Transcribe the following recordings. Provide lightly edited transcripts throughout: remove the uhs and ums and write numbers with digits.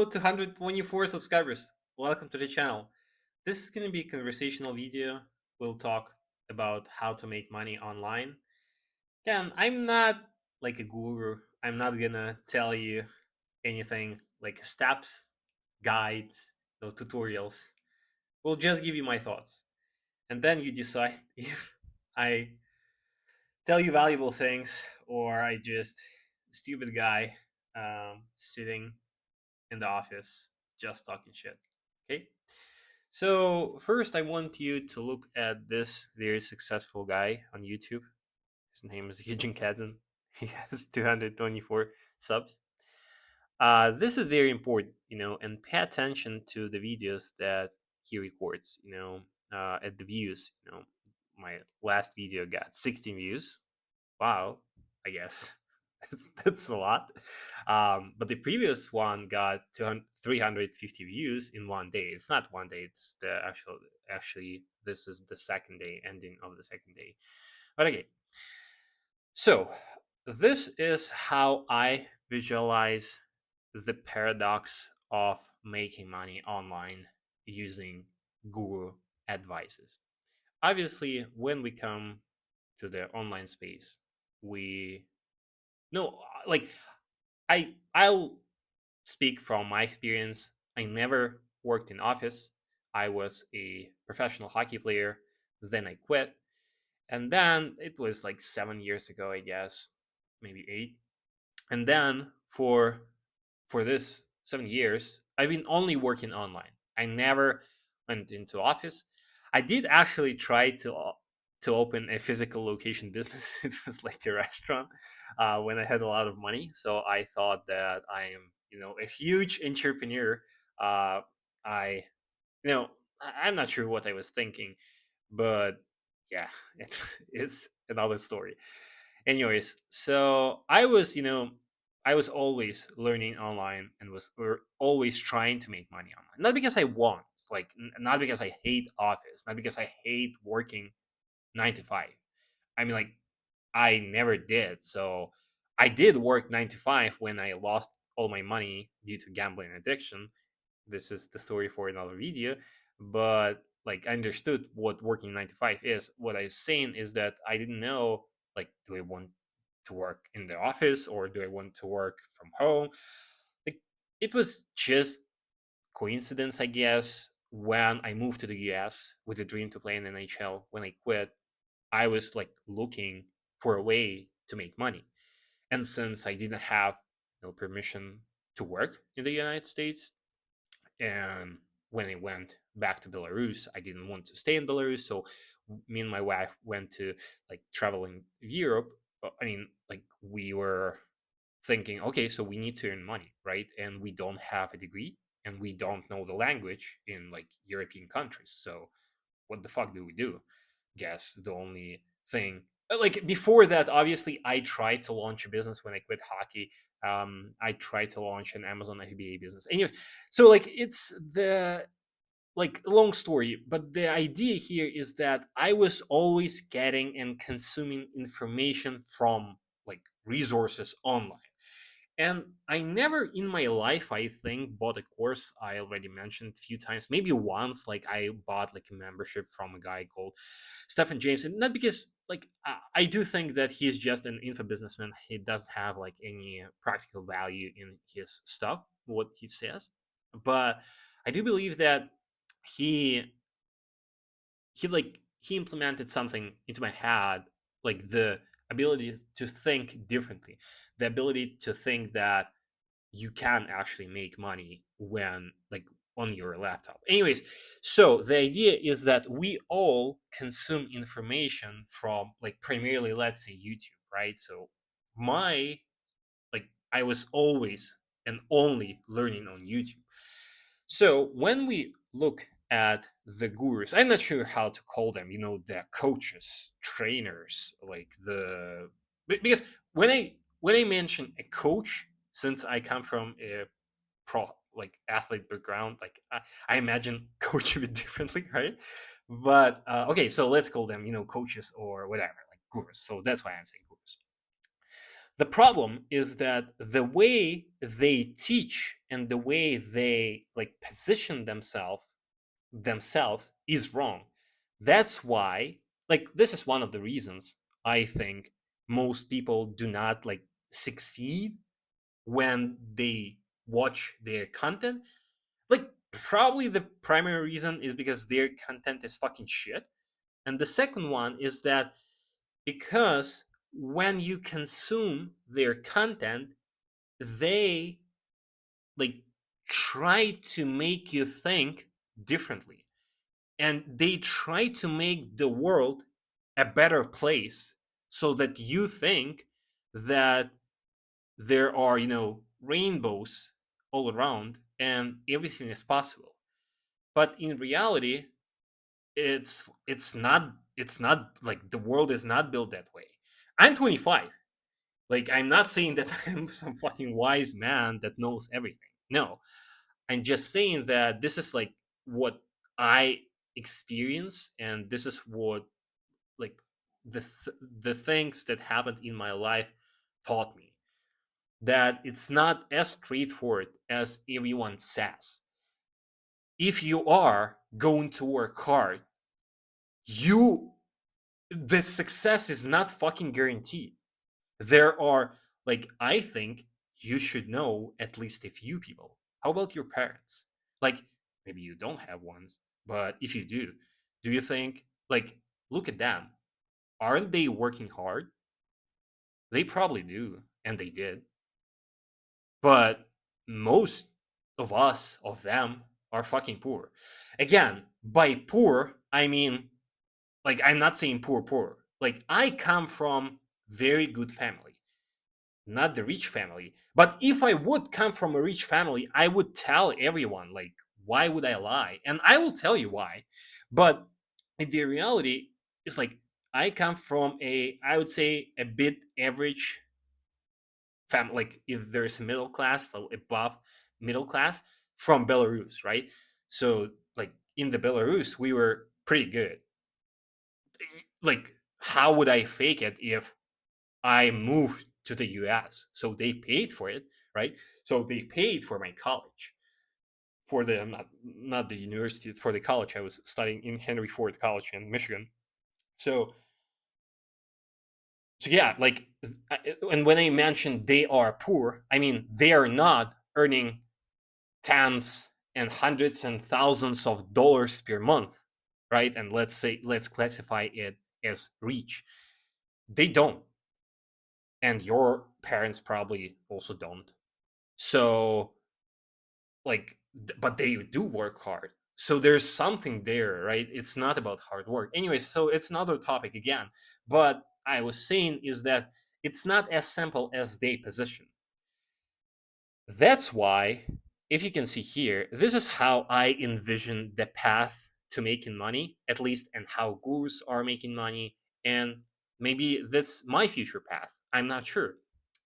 Hello, 224 subscribers. Welcome to the channel. This is going to be a conversational video. We'll talk about how to make money online. Again, I'm not like a guru. I'm not going to tell you anything like steps, guides, no tutorials. We'll just give you my thoughts. And then you decide if I tell you valuable things or I just stupid guy sitting in the office just talking shit. Okay. So first, I want you to look at this very successful guy on YouTube. His name is Iman Gadzhi. He has 224 subs. This is very important, and pay attention to the videos that he records. At the views. My last video got 16 views. Wow, I guess that's a lot. But the previous one got 350 views in one day. It's not one day. It's the actually this is the second day, ending of the second day. But okay, so this is how I visualize the paradox of making money online using guru advices. Obviously, when we come to the online space, we no like I'll speak from my experience. I never worked in office. I was a professional hockey player. Then I quit, and then it was like 7 years ago, I guess, maybe 8. And then for this 7 years, I've been only working online. I never went into office. I did actually try to open a physical location business. It was like a restaurant when I had a lot of money. So I thought that I am, a huge entrepreneur. I, you know, I'm not sure what I was thinking, but yeah, it's another story. Anyways, so I was always learning online and was always trying to make money online. Not because I want, like, not because I hate office, not because I hate working 9 to 5. I mean, like, I never did. So I did work 9 to 5 when I lost all my money due to gambling addiction. This is the story for another video. But like, I understood what working 9 to 5 is. What I was saying is that I didn't know, like, do I want to work in the office or do I want to work from home? Like, it was just coincidence, I guess. When I moved to the US with a dream to play in NHL, when I quit, I was like looking for a way to make money. And since I didn't have permission to work in the United States, and when I went back to Belarus, I didn't want to stay in Belarus. So me and my wife went to like traveling Europe. I mean, like, we were thinking, okay, so we need to earn money, right? And we don't have a degree and we don't know the language in like European countries. So what the fuck do we do? Guess the only thing, like, before that, obviously I tried to launch a business when I quit hockey. I tried to launch an Amazon FBA business. Anyway, so like, it's the like long story, but the idea here is that I was always getting and consuming information from like resources online. And I never in my life, I think, bought a course. I already mentioned a few times, maybe once, like I bought like a membership from a guy called Stephen James. And not because like I do think that he's just an info businessman. He doesn't have like any practical value in his stuff, what he says. But I do believe that he he implemented something into my head, like the ability to think differently, the ability to think that you can actually make money when like on your laptop. Anyways, so the idea is that we all consume information from like primarily, let's say, YouTube, right? So my like I was always and only learning on YouTube. So when we look at the gurus, I'm not sure how to call them, the coaches, trainers, like because when I mention a coach, since I come from a pro like athlete background, like I imagine coach a bit differently, right? But okay, so let's call them, coaches or whatever, like gurus. So that's why I'm saying gurus. The problem is that the way they teach and the way they like position themselves is wrong. That's why, like, this is one of the reasons I think most people do not like succeed when they watch their content. Like, probably the primary reason is because their content is fucking shit. And the second one is that because when you consume their content, they like try to make you think differently, and they try to make the world a better place so that you think that there are, rainbows all around and everything is possible. But in reality, it's not like the world is not built that way. I'm 25. Like, I'm not saying that I'm some fucking wise man that knows everything. No, I'm just saying that this is like what I experience, and this is what like the things that happened in my life taught me, that it's not as straightforward as everyone says. If you are going to work hard, you the success is not fucking guaranteed. There are, like, I think you should know at least a few people. How about your parents? Like, maybe you don't have ones, but if you do you think, like, look at them. Aren't they working hard? They probably do, and they did. But most of them are fucking poor. Again, by poor, I mean, like, I'm not saying poor. Like, I come from very good family, not the rich family. But if I would come from a rich family, I would tell everyone, like, why would I lie? And I will tell you why. But the reality is, like, I come from I would say, a bit average family. Like, if there's a middle class, so above middle class, from Belarus, right? So, like, in the Belarus, we were pretty good. Like, how would I fake it if I moved to the US? So they paid for it, right? So they paid for my college, for the not the university, for the college. I was studying in Henry Ford College in Michigan. So yeah, like, and when I mentioned they are poor, I mean they are not earning tens and hundreds and thousands of dollars per month, right? And let's classify it as rich. They don't, and your parents probably also don't. So, like, but they do work hard, so there's something there, right? It's not about hard work anyway, so it's another topic again. But I was saying is that it's not as simple as they position. That's why, if you can see here, this is how I envision the path to making money, at least, and how gurus are making money. And maybe that's my future path, I'm not sure.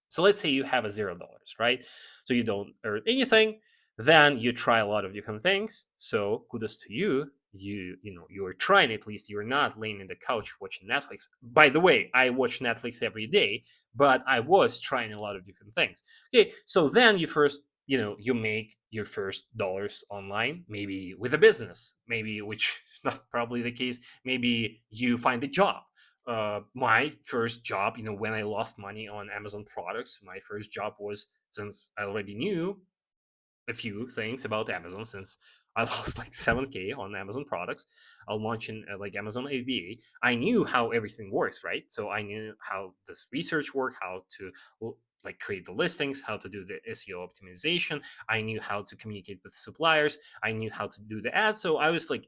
So let's say you have a $0, right? So you don't earn anything. Then you try a lot of different things. So kudos to you. You're trying, at least you're not laying in the couch watching Netflix. By the way, I watch Netflix every day, but I was trying a lot of different things. Okay, so then you make your first dollars online, maybe with a business, maybe, which is not probably the case. Maybe you find a job. My first job, when I lost money on Amazon products, my first job was, since I already knew a few things about Amazon, since I lost like 7K on Amazon products. I'll launch in like Amazon ABA. I knew how everything works, right? So I knew how the research worked, how to like create the listings, how to do the SEO optimization. I knew how to communicate with suppliers. I knew how to do the ads. So I was like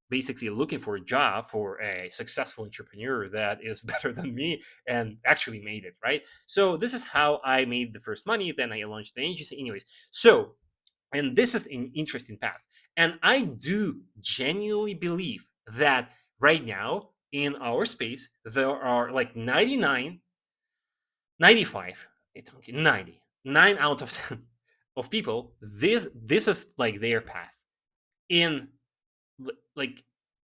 basically looking for a job for a successful entrepreneur that is better than me and actually made it, right? So this is how I made the first money. Then I launched the agency. Anyways, so, and this is an interesting path. And I do genuinely believe that right now in our space, there are like 99, 95, 90, 9 out of 10 of people. This is like their path in, like,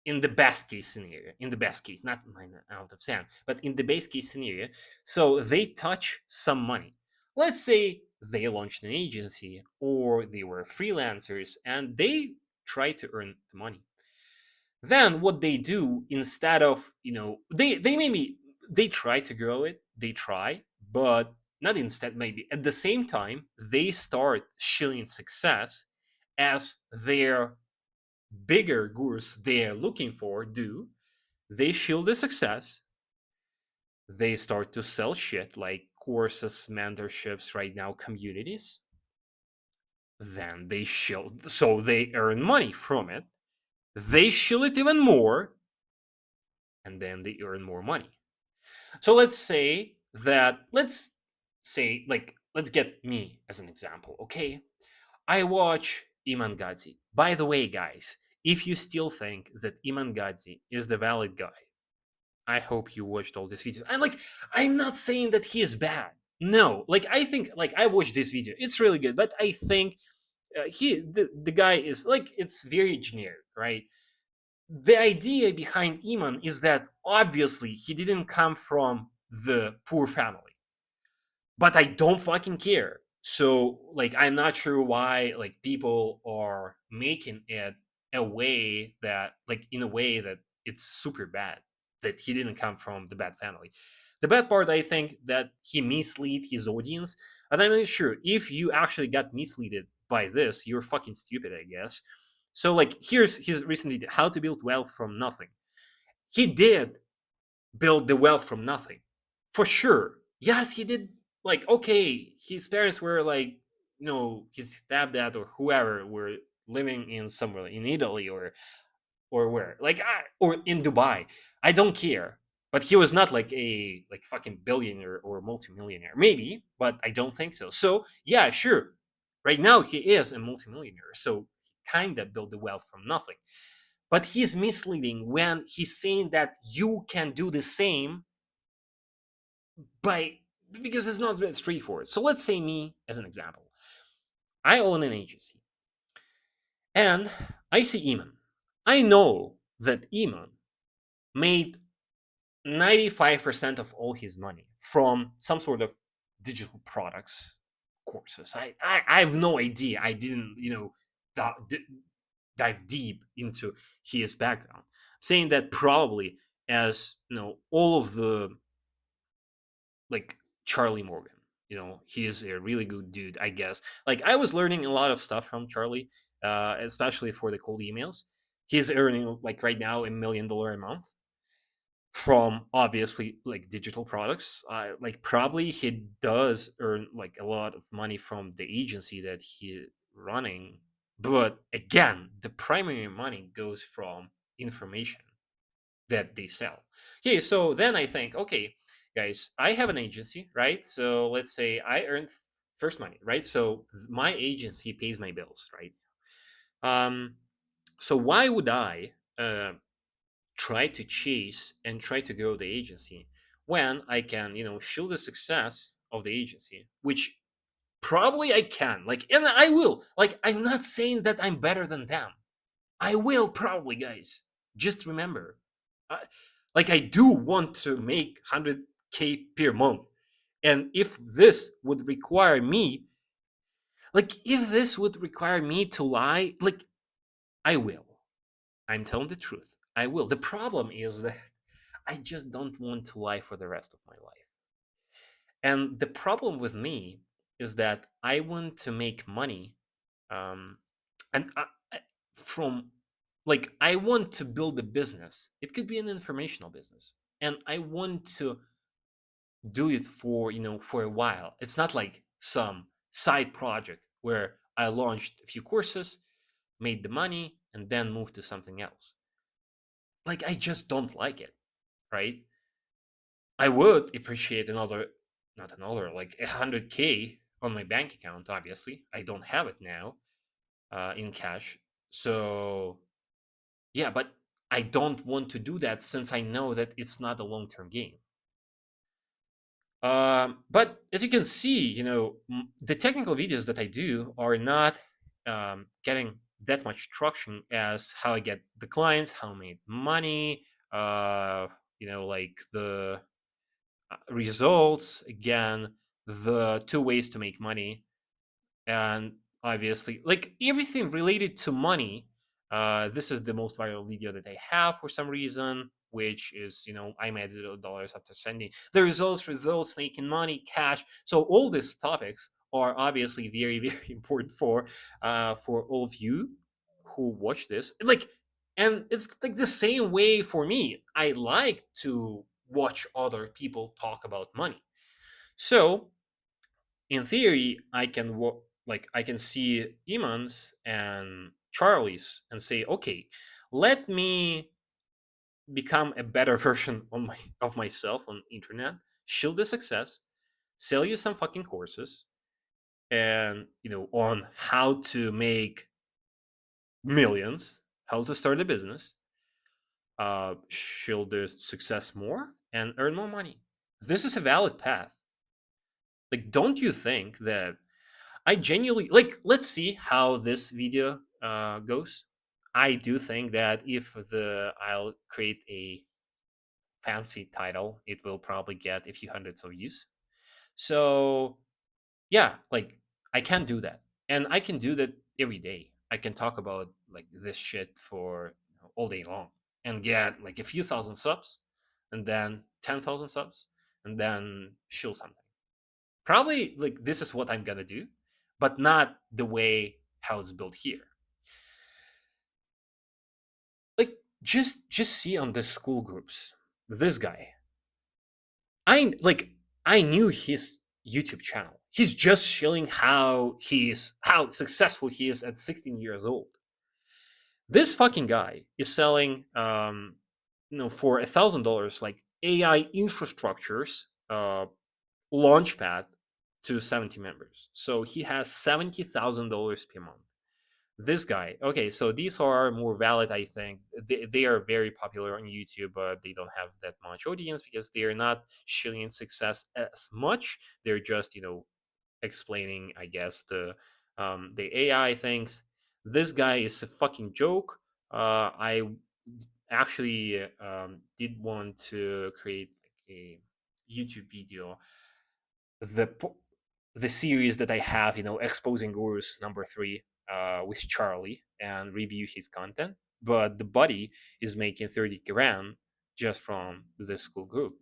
in the best case scenario, in the best case, not 9 out of 10, but in the best case scenario. So they touch some money. Let's say they launched an agency or they were freelancers and they try to earn the money. Then what they do, instead of, they maybe they try to grow it, they try, but not instead, maybe at the same time they start shilling success as their bigger gurus they're looking for do. They shield the success, they start to sell shit like courses, mentorships, right now communities. Then they shield, so they earn money from it. They shield it even more, and then they earn more money. So let's get me as an example, okay? I watch Iman Gadzhi. By the way, guys, if you still think that Iman Gadzhi is the valid guy, I hope you watched all these videos. And like, I'm not saying that he is bad. No, like I think, like I watched this video, it's really good, but I think the guy is like, it's very generic, right? The idea behind Iman is that obviously he didn't come from the poor family, but I don't fucking care. So like I'm not sure why like people are making it a way that, like, in a way that it's super bad that he didn't come from the bad family. The bad part, I think, that he misled his audience, and I'm not sure if you actually got misled by this, you're fucking stupid, I guess. So like here's his recent video, how to build wealth from nothing. He did build the wealth from nothing. For sure. Yes, he did. Like, okay, his parents were like, his stepdad or whoever were living in somewhere in Italy or where, like, or in Dubai. I don't care. But he was not like a like fucking billionaire or multimillionaire. Maybe, but I don't think so. So yeah, sure. Right now he is a multimillionaire. So he kind of built the wealth from nothing. But he's misleading when he's saying that you can do the same by, because it's not that straightforward. So let's say me as an example. I own an agency and I see Iman. I know that Iman made 95% of all his money from some sort of digital products courses. I have no idea. I didn't, dive deep into his background. Saying that probably, as all of the, like, Charlie Morgan. He is a really good dude, I guess. Like I was learning a lot of stuff from Charlie, especially for the cold emails. He's earning like right now $1 million a month from obviously like digital products. Like probably he does earn like a lot of money from the agency that he running, but again, the primary money goes from information that they sell. Okay, so then I think, okay, guys, I have an agency, right? So let's say I earn first money, right? So my agency pays my bills, right? Um, so why would I try to chase and try to grow the agency when I can, show the success of the agency, which probably I can, like, and I will. Like, I'm not saying that I'm better than them. I will probably, guys. Just remember, I, like I do want to make 100K per month, and if this would require me to lie, like I will. I'm telling the truth. I will. The problem is that I just don't want to lie for the rest of my life. And the problem with me is that I want to make money, um, and from, like, I want to build a business. It could be an informational business, and I want to do it for for a while. It's not like some side project where I launched a few courses, made the money, and then moved to something else. Like I just don't like it, right? I would appreciate another, not another, like 100K on my bank account. Obviously, I don't have it now in cash. So yeah, but I don't want to do that since I know that it's not a long term game. But as you can see, the technical videos that I do are not getting that much traction as how I get the clients, how I made money, like the results again. the two ways to make money, and obviously like everything related to money. This is the most viral video that I have for some reason, which is, I made $0 after sending the results, making money, cash. So all these topics are obviously very very important for all of you who watch this, like. And it's like the same way for me. I like to watch other people talk about money. So in theory, I can see Iman's and Charlie's and say, okay, let me become a better version of myself on internet, shield the success, sell you some fucking courses, and on how to make millions, how to start a business, shield the success more and earn more money. This is a valid path. Like, don't you think that I genuinely like? Let's see how this video goes. I do think that if the I'll create a fancy title, it will probably get a few hundreds of views. So yeah, like I can do that, and I can do that every day. I can talk about like this shit for all day long and get like a few thousand subs, and then 10,000 subs, and then show something. Probably like this is what I'm gonna do, but not the way how it's built here. Like just see on the school groups. This guy, I knew his YouTube channel. He's just showing how successful he is at 16 years old. This fucking guy is selling for $1,000 like AI infrastructures launchpad to 70 members. So he has $70,000 per month. This guy, okay, so these are more valid, I think. They are very popular on YouTube, but they don't have that much audience because they are not showing success as much. They're just explaining, I guess, the AI things. This guy is a fucking joke. I actually did want to create like a YouTube video, the the series that I have, exposing gurus number 3, with Charlie, and review his content. But the buddy is making 30 grand just from the school group.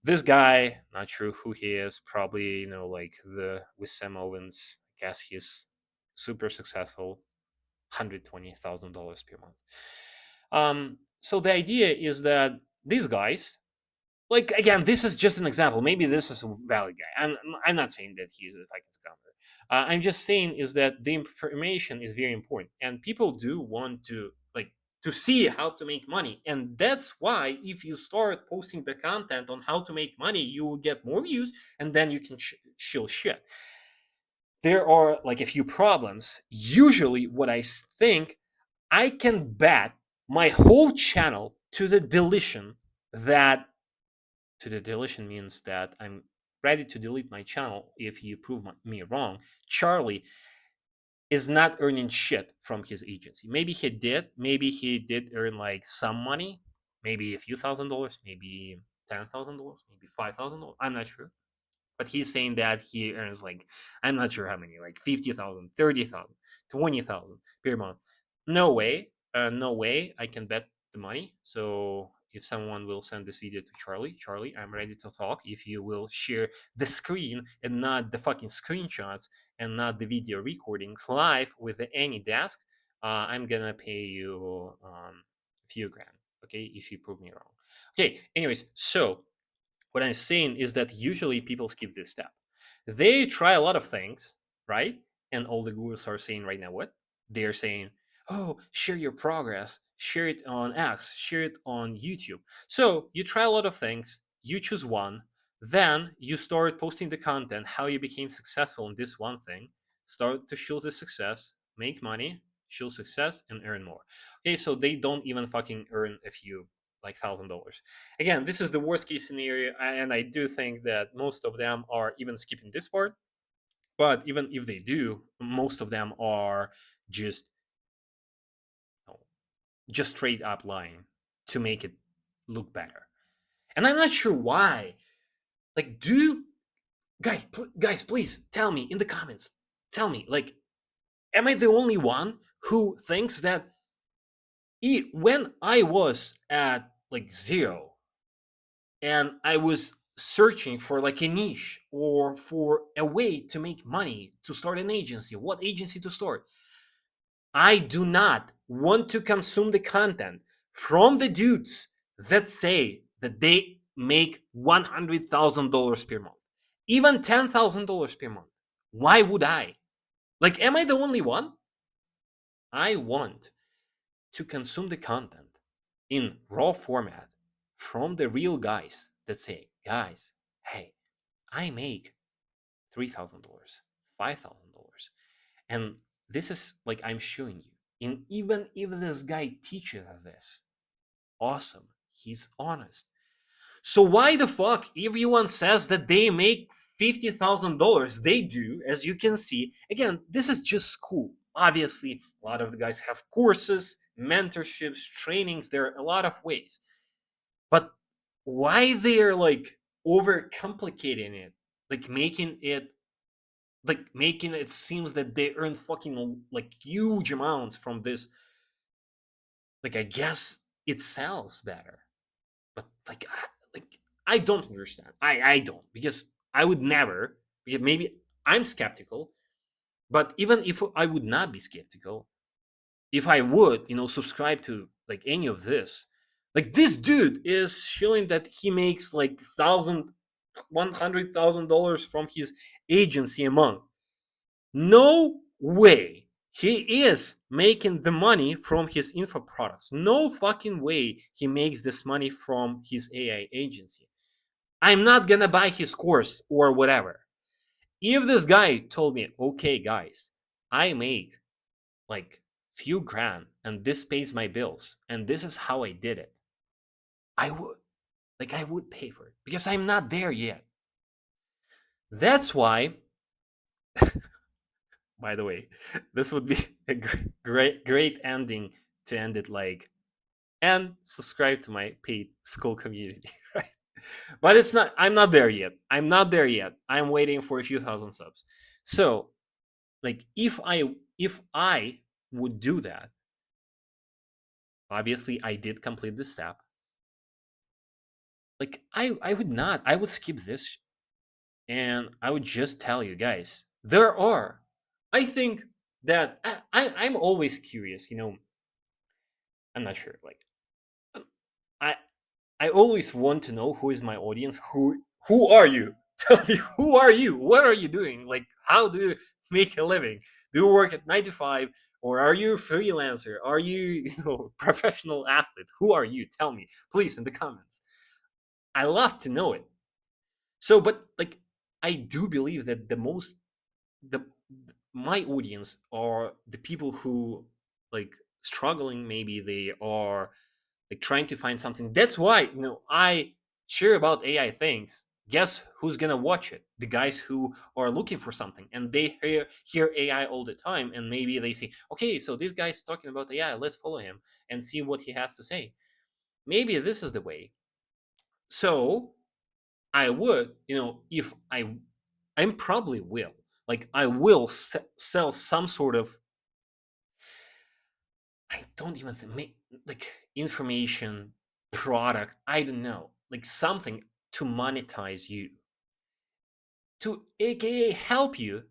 This guy, not sure who he is, probably like the with Sam Owens. I guess he's super successful, $120,000 per month. So the idea is that these guys, like again, this is just an example. Maybe this is a valid guy. I'm not saying that he's a fucking scammer. I'm just saying is that the information is very important, and people do want to like to see how to make money, and that's why if you start posting the content on how to make money, you will get more views, and then you can chill shit. There are like a few problems. Usually, what I think, I can bet my whole channel to the deletion that to the deletion means that I'm ready to delete my channel if you prove me wrong. Charlie is not earning shit from his agency. Maybe he did earn like some money, maybe a few $1,000s, maybe $10,000, maybe $5,000. I'm not sure, but he's saying that he earns like, I'm not sure how many, like 50,000, 30,000, 20,000 per month. No way, no way I can bet the money. So if someone will send this video to Charlie, I'm ready to talk. If you will share the screen and not the fucking screenshots and not the video recordings live with any desk, I'm gonna pay you a few grand. Okay, if you prove me wrong. Okay, anyways, so what I'm saying is that usually people skip this step. They try a lot of things, right? And all the gurus are saying right now what? They're saying, oh, share your progress, share it on X, share it on YouTube. So you try a lot of things, you choose one, then you start posting the content, how you became successful in this one thing, start to show the success, make money, show success, and earn more. Okay, so they don't even fucking earn a few like $1,000. Again, this is the worst case scenario, and I do think that most of them are even skipping this part. But even if they do, most of them are just you know, just straight up lying to make it look better. And I'm not sure why. Like, Guys, please tell me in the comments. Tell me, like, am I the only one who thinks that when I was at like zero and I was searching for like a niche or for a way to make money to start an agency, what agency to start, I do not want to consume the content from the dudes that say that they make $100,000 per month, even $10,000 per month. Why would I? Like, am I the only one? I want to consume the content in raw format from the real guys that say, guys, hey, I make $3,000, $5,000. And this is like I'm showing you. And even if this guy teaches us this, awesome, he's honest. So why the fuck everyone says that they make $50,000? They do, as you can see. Again, this is just Skool. Obviously, a lot of the guys have courses, mentorships, trainings. There are a lot of ways. But why they're like overcomplicating it, like making it seems that they earn fucking like huge amounts from this. Like, I guess it sells better, but like I don't understand. I don't, because I would never. Because maybe I'm skeptical, but even if I would not be skeptical, if I would, subscribe to like any of this, like this dude is showing that he makes like $100,000 from his agency a month. No way he is making the money from his info products. No fucking way he makes this money from his AI agency. I'm not gonna buy his course or whatever. If this guy told me, okay, guys, I make like few grand and this pays my bills and this is how I did it, I would. Like, I would pay for it because I'm not there yet. That's why, by the way, this would be a great ending to end it like, and subscribe to my paid Skool community, right? But it's not. I'm not there yet. I'm not there yet. I'm waiting for a few thousand subs. So, like, if I would do that, obviously I did complete the step. Like, I would not. I would skip this, and I would just tell you guys there are. I think that I'm always curious. I'm not sure. Like, I I always want to know who is my audience. Who are you? Tell me, who are you? What are you doing? Like, how do you make a living? Do you work at 9 to 5, or are you a freelancer? Are you, professional athlete? Who are you? Tell me, please, in the comments. I love to know it. So, but like, I do believe that the my audience are the people who like struggling. Maybe they are like trying to find something. That's why I share about AI things. Guess who's gonna watch it? The guys who are looking for something, and they hear AI all the time, and maybe they say, okay, so this guy's talking about AI. Let's follow him and see what he has to say. Maybe this is the way. So I would, if I'm probably will. Like, I will sell some sort of, I don't even think, like, information, product, I don't know, like something to monetize you, to aka help you.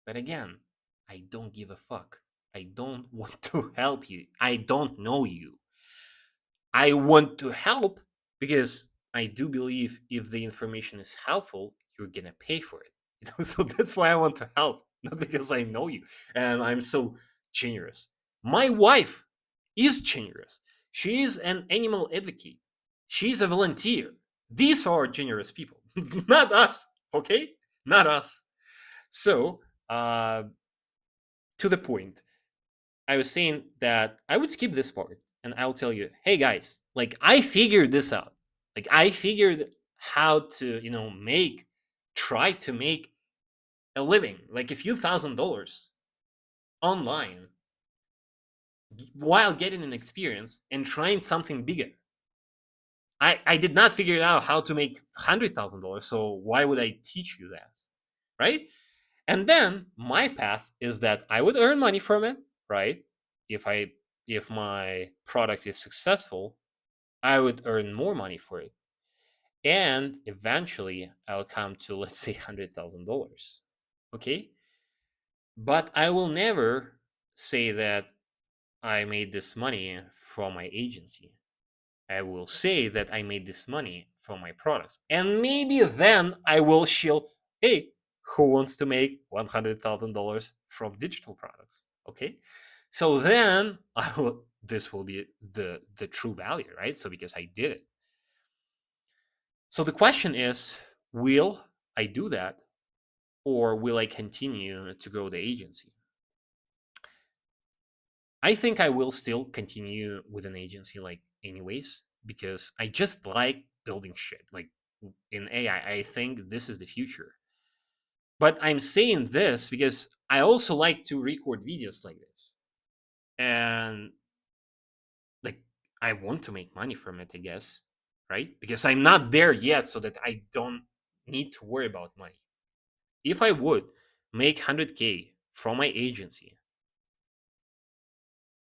But again, I don't give a fuck. I don't want to help you. I don't know you. I want to help because I do believe if the information is helpful, you're gonna pay for it. So that's why I want to help, not because I know you and I'm so generous. My wife is generous. She is an animal advocate. She's a volunteer. These are generous people, not us. Okay, not us. So, to the point. I was saying that I would skip this part and I'll tell you, hey guys, like, I figured this out. Like, I figured how to, try to make a living, like a few $1,000s online while getting an experience and trying something bigger. I did not figure out how to make $100,000, so why would I teach you that? right? And then my path is that I would earn money from it, right? If I if my product is successful, I would earn more money for it. And eventually I'll come to, let's say, $100,000. Okay? But I will never say that I made this money from my agency. I will say that I made this money from my products. And maybe then I will show, hey, who wants to make $100,000 from digital products? Okay. So then this will be the true value, right? So because I did it. So the question is, will I do that, or will I continue to grow the agency? I think I will still continue with an agency, like, anyways, because I just like building shit. Like, in AI, I think this is the future. But I'm saying this because I also like to record videos like this. And, like, I want to make money from it, I guess, right? Because I'm not there yet, so that I don't need to worry about money. If I would make 100K from my agency,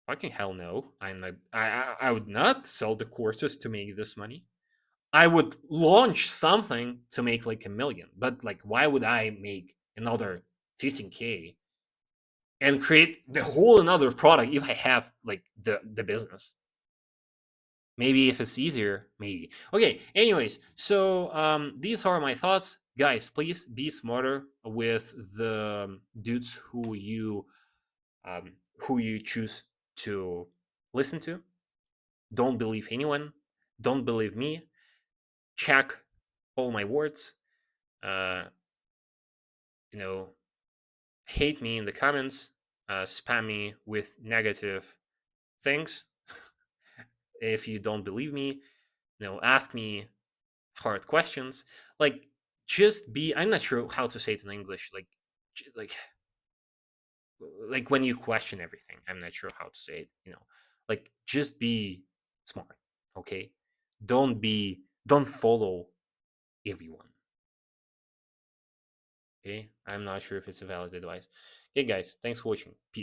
fucking hell no. I'm not. I would not sell the courses to make this money. I would launch something to make like 1 million. But, like, why would I make another 15K and create the whole another product if I have, like, the business? Maybe if it's easier, maybe. Okay. Anyways, so these are my thoughts, guys. Please be smarter with the dudes who you choose to listen to. Don't believe anyone. Don't believe me. Check all my words. Uh, you know, hate me in the comments. Spam me with negative things. If you don't believe me, ask me hard questions. Like, just be. I'm not sure how to say it in English. Like, like when you question everything. I'm not sure how to say it. Like, just be smart. Okay. Don't follow everyone. Okay, I'm not sure if it's a valid advice. Okay, guys, thanks for watching. Peace.